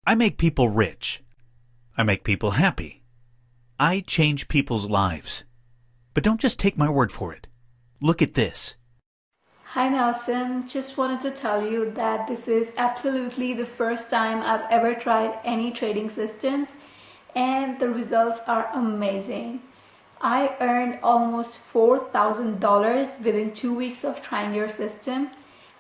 I make people rich. I make people happy. I change people's lives. But don't just take my word for it. Look at this. Hi Nelson, just wanted to tell you that this is absolutely the first time I've ever tried any trading systems and the results are amazing. I earned almost $4,000 within 2 weeks of trying your system.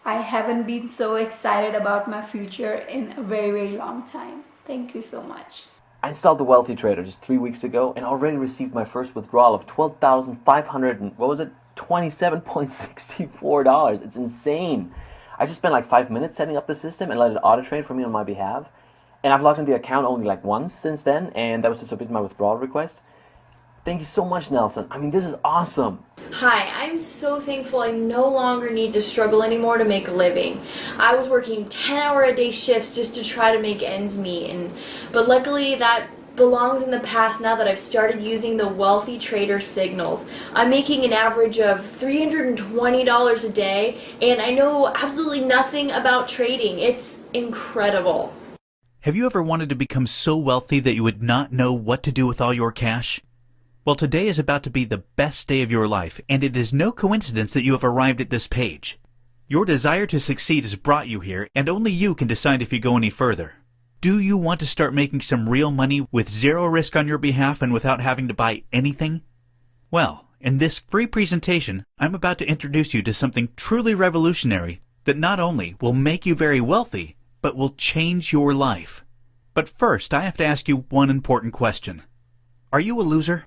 I haven't been so excited about my future in a very long time. Thank you so much. I installed the Wealthy Trader just 3 weeks ago and already received my first withdrawal of $12,500 and what was it? $27.64. It's insane. I just spent like 5 minutes setting up the system and let it auto trade for me on my behalf. And I've logged in the account only like once since then, and that was to submit my withdrawal request. Thank you so much, Nelson. I mean, this is awesome. Hi, I'm so thankful I no longer need to struggle anymore to make a living. I was working 10-hour-a-day shifts just to try to make ends meet, but luckily that belongs in the past now that I've started using the Wealthy Trader signals. I'm making an average of $320 a day, and I know absolutely nothing about trading. It's incredible. Have you ever wanted to become so wealthy that you would not know what to do with all your cash? Well, today is about to be the best day of your life, and it is no coincidence that you have arrived at this page. Your desire to succeed has brought you here, and only you can decide if you go any further. Do you want to start making some real money with zero risk on your behalf and without having to buy anything? Well, in this free presentation, I'm about to introduce you to something truly revolutionary that not only will make you very wealthy, but will change your life. But first, I have to ask you one important question. Are you a loser?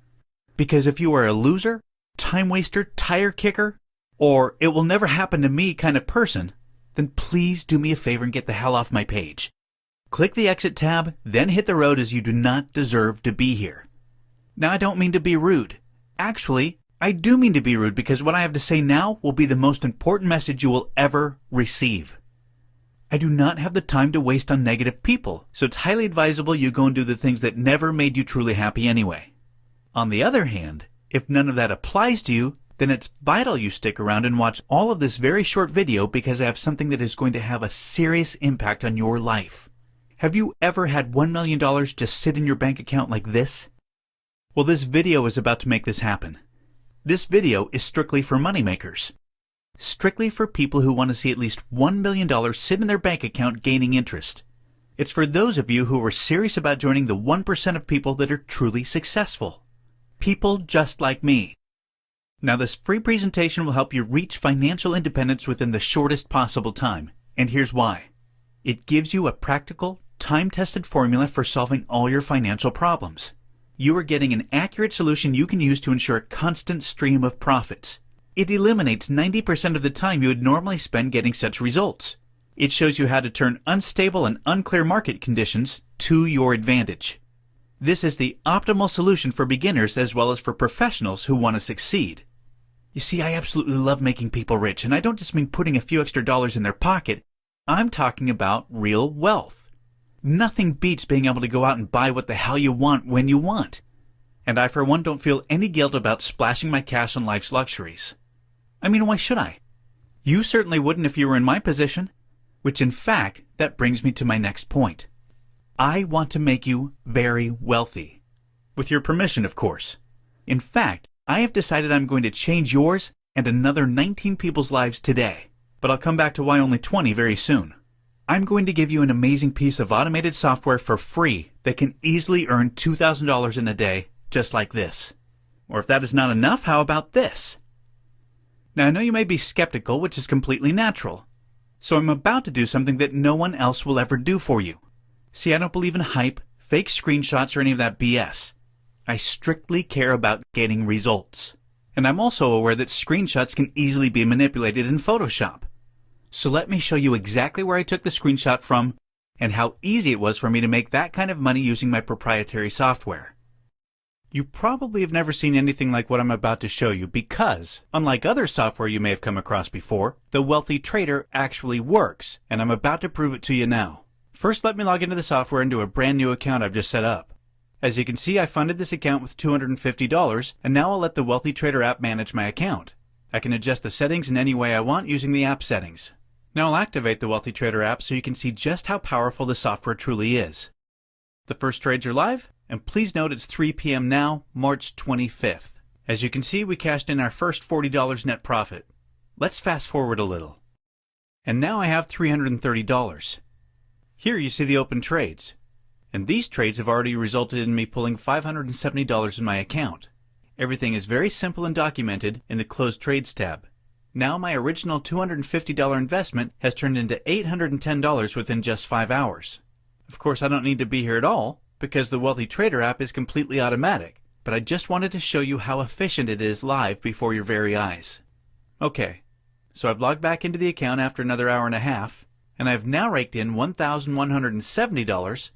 Because if you are a loser, time waster, tire kicker, or it will never happen to me kind of person, then please do me a favor and get the hell off my page. Click the exit tab, then hit the road, as you do not deserve to be here. Now, I don't mean to be rude. Actually, I do mean to be rude because what I have to say now will be the most important message you will ever receive. I do not have the time to waste on negative people, so it's highly advisable you go and do the things that never made you truly happy anyway. On the other hand, if none of that applies to you, then it's vital you stick around and watch all of this very short video because I have something that is going to have a serious impact on your life. Have you ever had $1 million just sit in your bank account like this? Well, this video is about to make this happen. This video is strictly for moneymakers. Strictly for people who want to see at least $1 million sit in their bank account gaining interest. It's for those of you who are serious about joining the 1% of people that are truly successful. People just like me. Now, this free presentation will help you reach financial independence within the shortest possible time, and here's why. It gives you a practical, time-tested formula for solving all your financial problems. You are getting an accurate solution you can use to ensure a constant stream of profits. It eliminates 90% of the time you would normally spend getting such results. It shows you how to turn unstable and unclear market conditions to your advantage. This is the optimal solution for beginners as well as for professionals who want to succeed. You see, I absolutely love making people rich, and I don't just mean putting a few extra dollars in their pocket. I'm talking about real wealth. Nothing beats being able to go out and buy what the hell you want when you want. And I, for one, don't feel any guilt about splashing my cash on life's luxuries. I mean, why should I? You certainly wouldn't if you were in my position. Which, in fact, that brings me to my next point. I want to make you very wealthy. With your permission, of course. In fact, I have decided I'm going to change yours and another 19 people's lives today. But I'll come back to why only 20 very soon. I'm going to give you an amazing piece of automated software for free that can easily earn $2,000 in a day, just like this. Or if that is not enough, how about this? Now, I know you may be skeptical, which is completely natural. So I'm about to do something that no one else will ever do for you. See, I don't believe in hype, fake screenshots, or any of that BS. I strictly care about getting results. And I'm also aware that screenshots can easily be manipulated in Photoshop. So let me show you exactly where I took the screenshot from and how easy it was for me to make that kind of money using my proprietary software. You probably have never seen anything like what I'm about to show you because, unlike other software you may have come across before, the Wealthy Trader actually works, and I'm about to prove it to you now. First, let me log into the software and do a brand new account I've just set up. As you can see, I funded this account with $250, and now I'll let the Wealthy Trader app manage my account. I can adjust the settings in any way I want using the app settings. Now I'll activate the Wealthy Trader app so you can see just how powerful the software truly is. The first trades are live, and please note it's 3 p.m. now, March 25th. As you can see, we cashed in our first $40 net profit. Let's fast forward a little. And now I have $330. Here you see the open trades. And these trades have already resulted in me pulling $570 in my account. Everything is very simple and documented in the Closed Trades tab. Now my original $250 investment has turned into $810 within just 5 hours. Of course, I don't need to be here at all because the Wealthy Trader app is completely automatic, but I just wanted to show you how efficient it is live before your very eyes. Okay, so I've logged back into the account after another hour and a half, and I've now raked in $1,170,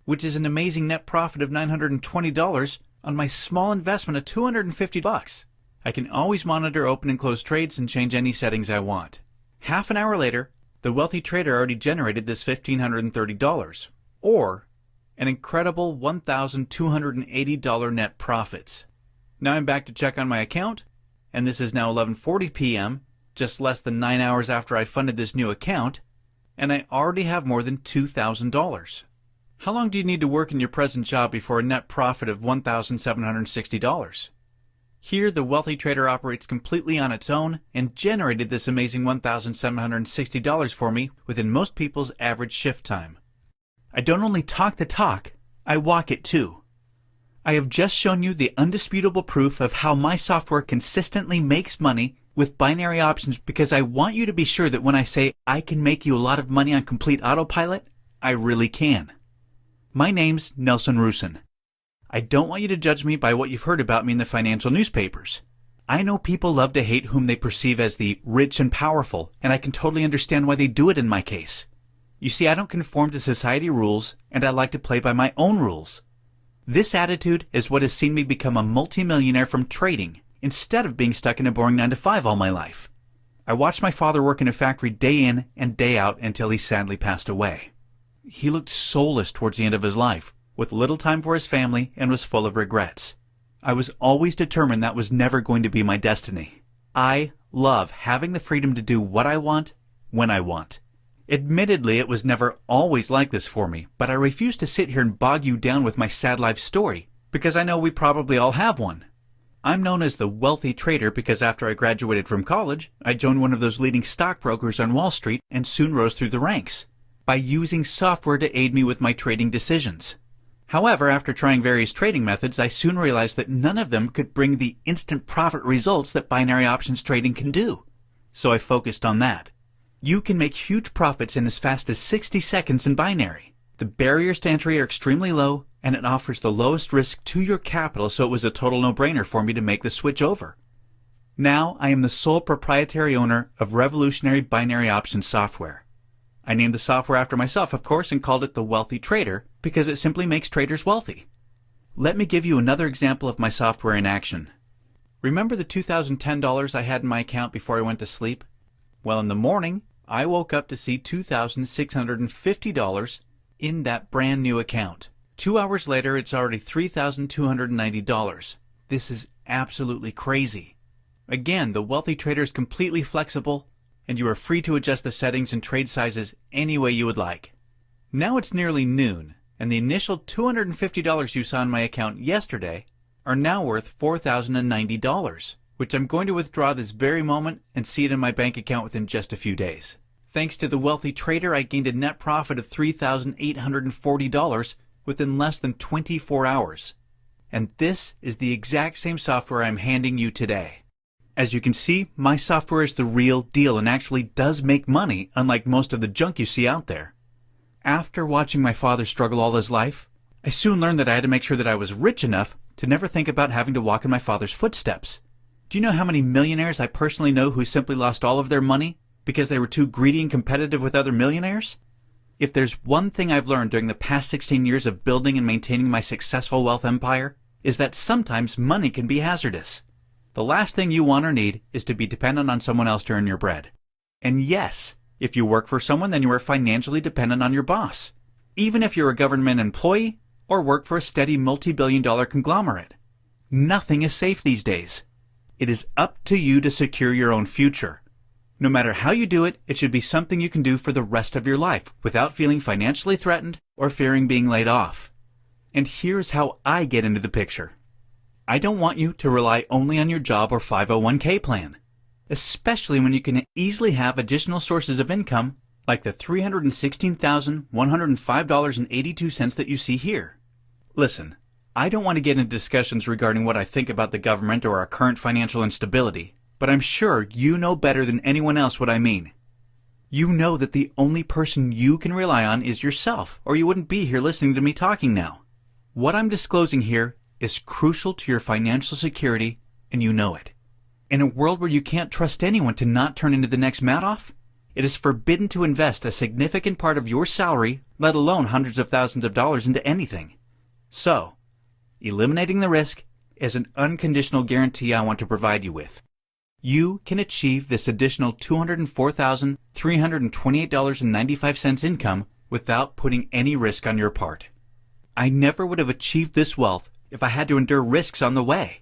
which is an amazing net profit of $920 on my small investment of $250. I can always monitor open and close trades and change any settings I want. Half an hour later, the Wealthy Trader already generated this $1,530, or an incredible $1,280 net profits. Now I'm back to check on my account, and this is now 11:40 p.m., just less than 9 hours after I funded this new account, and I already have more than $2,000. How long do you need to work in your present job before a net profit of $1,760? Here, the Wealthy Trader operates completely on its own and generated this amazing $1,760 for me within most people's average shift time. I don't only talk the talk, I walk it too. I have just shown you the undisputable proof of how my software consistently makes money with binary options because I want you to be sure that when I say I can make you a lot of money on complete autopilot, I really can. My name's Nelson Rusin. I don't want you to judge me by what you've heard about me in the financial newspapers. I know people love to hate whom they perceive as the rich and powerful, and I can totally understand why they do it in my case. You see, I don't conform to society rules, and I like to play by my own rules. This attitude is what has seen me become a multimillionaire from trading, instead of being stuck in a boring 9-to-5 all my life. I watched my father work in a factory day in and day out until he sadly passed away. He looked soulless towards the end of his life, with little time for his family, and was full of regrets. I was always determined that was never going to be my destiny. I love having the freedom to do what I want, when I want. Admittedly, it was never always like this for me, but I refuse to sit here and bog you down with my sad life story, because I know we probably all have one. I'm known as the Wealthy Trader because after I graduated from college, I joined one of those leading stockbrokers on Wall Street and soon rose through the ranks, by using software to aid me with my trading decisions. However, after trying various trading methods, I soon realized that none of them could bring the instant profit results that binary options trading can do. So I focused on that. You can make huge profits in as fast as 60 seconds in binary. The barriers to entry are extremely low, and it offers the lowest risk to your capital, so it was a total no-brainer for me to make the switch over. Now I am the sole proprietary owner of revolutionary binary options software. I named the software after myself, of course, and called it the Wealthy Trader because it simply makes traders wealthy. Let me give you another example of my software in action. Remember the $2,010 I had in my account before I went to sleep? Well, in the morning, I woke up to see $2,650 in that brand new account. 2 hours later, it's already $3,290. This is absolutely crazy. Again, the Wealthy Trader is completely flexible, and you are free to adjust the settings and trade sizes any way you would like. Now it's nearly noon, and the initial $250 you saw in my account yesterday are now worth $4,090, which I'm going to withdraw this very moment and see it in my bank account within just a few days. Thanks to the Wealthy Trader, I gained a net profit of $3,840 within less than 24 hours. And this is the exact same software I'm handing you today. As you can see, my software is the real deal and actually does make money, unlike most of the junk you see out there. After watching my father struggle all his life, I soon learned that I had to make sure that I was rich enough to never think about having to walk in my father's footsteps. Do you know how many millionaires I personally know who simply lost all of their money because they were too greedy and competitive with other millionaires? If there's one thing I've learned during the past 16 years of building and maintaining my successful wealth empire, is that sometimes money can be hazardous. The last thing you want or need is to be dependent on someone else to earn your bread. And yes, if you work for someone, then you are financially dependent on your boss, even if you're a government employee or work for a steady multi-billion-dollar conglomerate. Nothing is safe these days. It is up to you to secure your own future. No matter how you do it, it should be something you can do for the rest of your life without feeling financially threatened or fearing being laid off. And here's how I get into the picture. I don't want you to rely only on your job or 501k plan, especially when you can easily have additional sources of income like the $316,105.82 that you see here. Listen, I don't want to get into discussions regarding what I think about the government or our current financial instability, but I'm sure you know better than anyone else what I mean. You know that the only person you can rely on is yourself, or you wouldn't be here listening to me talking now. What I'm disclosing here is crucial to your financial security, and you know it. In a world where you can't trust anyone to not turn into the next Madoff, it is forbidden to invest a significant part of your salary, let alone hundreds of thousands of dollars, into anything. So, eliminating the risk is an unconditional guarantee I want to provide you with. You can achieve this additional $204,328.95 income without putting any risk on your part. I never would have achieved this wealth if I had to endure risks on the way.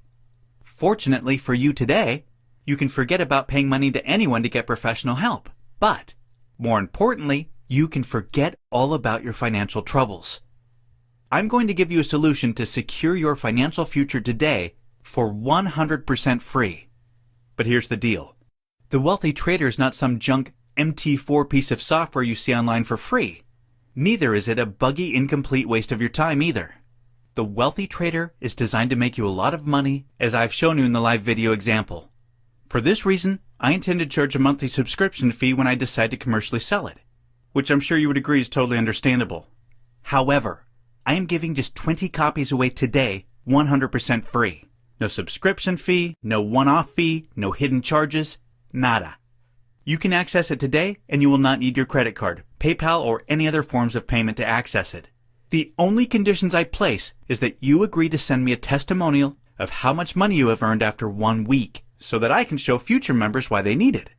Fortunately for you today, you can forget about paying money to anyone to get professional help. But, more importantly, you can forget all about your financial troubles. I'm going to give you a solution to secure your financial future today for 100% free. But here's the deal. The Wealthy Trader is not some junk MT4 piece of software you see online for free. Neither is it a buggy, incomplete waste of your time either. The Wealthy Trader is designed to make you a lot of money, as I've shown you in the live video example. For this reason, I intend to charge a monthly subscription fee when I decide to commercially sell it, which I'm sure you would agree is totally understandable. However, I am giving just 20 copies away today, 100% free. No subscription fee, no one-off fee, no hidden charges, nada. You can access it today and you will not need your credit card, PayPal, or any other forms of payment to access it. The only conditions I place is that you agree to send me a testimonial of how much money you have earned after 1 week so that I can show future members why they need it.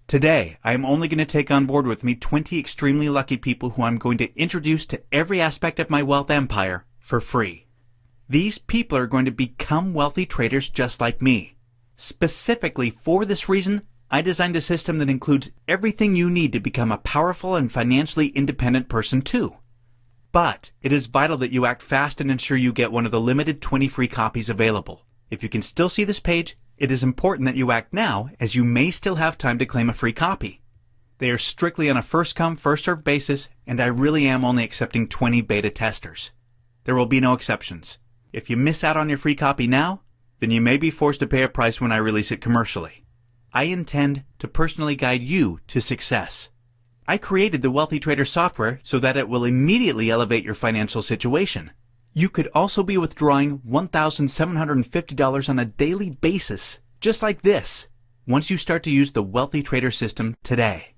Today, I am only going to take on board with me 20 extremely lucky people who I'm going to introduce to every aspect of my wealth empire for free. These people are going to become wealthy traders just like me. Specifically for this reason, I designed a system that includes everything you need to become a powerful and financially independent person too. But it is vital that you act fast and ensure you get one of the limited 20 free copies available. If you can still see this page, it is important that you act now, as you may still have time to claim a free copy. They are strictly on a first-come, first-served basis, and I really am only accepting 20 beta testers. There will be no exceptions. If you miss out on your free copy now, then you may be forced to pay a price when I release it commercially. I intend to personally guide you to success. I created the Wealthy Trader software so that it will immediately elevate your financial situation. You could also be withdrawing $1,750 on a daily basis, just like this, once you start to use the Wealthy Trader system today.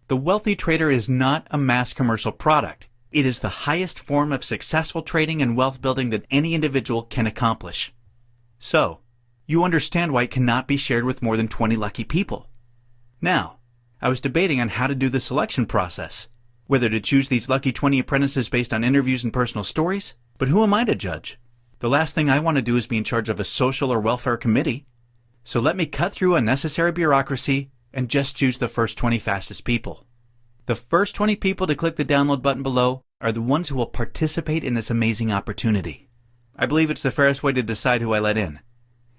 The Wealthy Trader is not a mass commercial product. It is the highest form of successful trading and wealth building that any individual can accomplish. So, you understand why it cannot be shared with more than 20 lucky people. Now, I was debating on how to do the selection process, whether to choose these lucky 20 apprentices based on interviews and personal stories, but who am I to judge? The last thing I want to do is be in charge of a social or welfare committee. So let me cut through unnecessary bureaucracy and just choose the first 20 fastest people. The first 20 people to click the download button below are the ones who will participate in this amazing opportunity. I believe it's the fairest way to decide who I let in,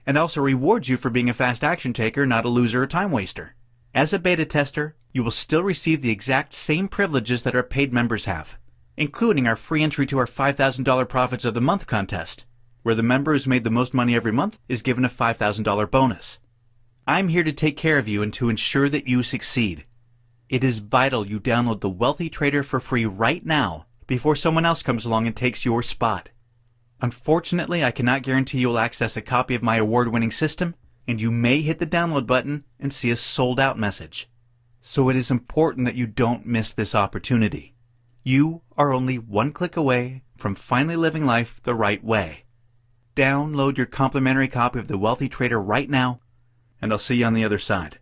and also rewards you for being a fast action taker, not a loser or time waster. As a beta tester, you will still receive the exact same privileges that our paid members have, including our free entry to our $5,000 Profits of the Month contest, where the member who's made the most money every month is given a $5,000 bonus. I'm here to take care of you and to ensure that you succeed. It is vital you download the Wealthy Trader for free right now before someone else comes along and takes your spot. Unfortunately, I cannot guarantee you'll access a copy of my award-winning system, and you may hit the download button and see a sold-out message. So it is important that you don't miss this opportunity. You are only one click away from finally living life the right way. Download your complimentary copy of the Wealthy Trader right now, and I'll see you on the other side.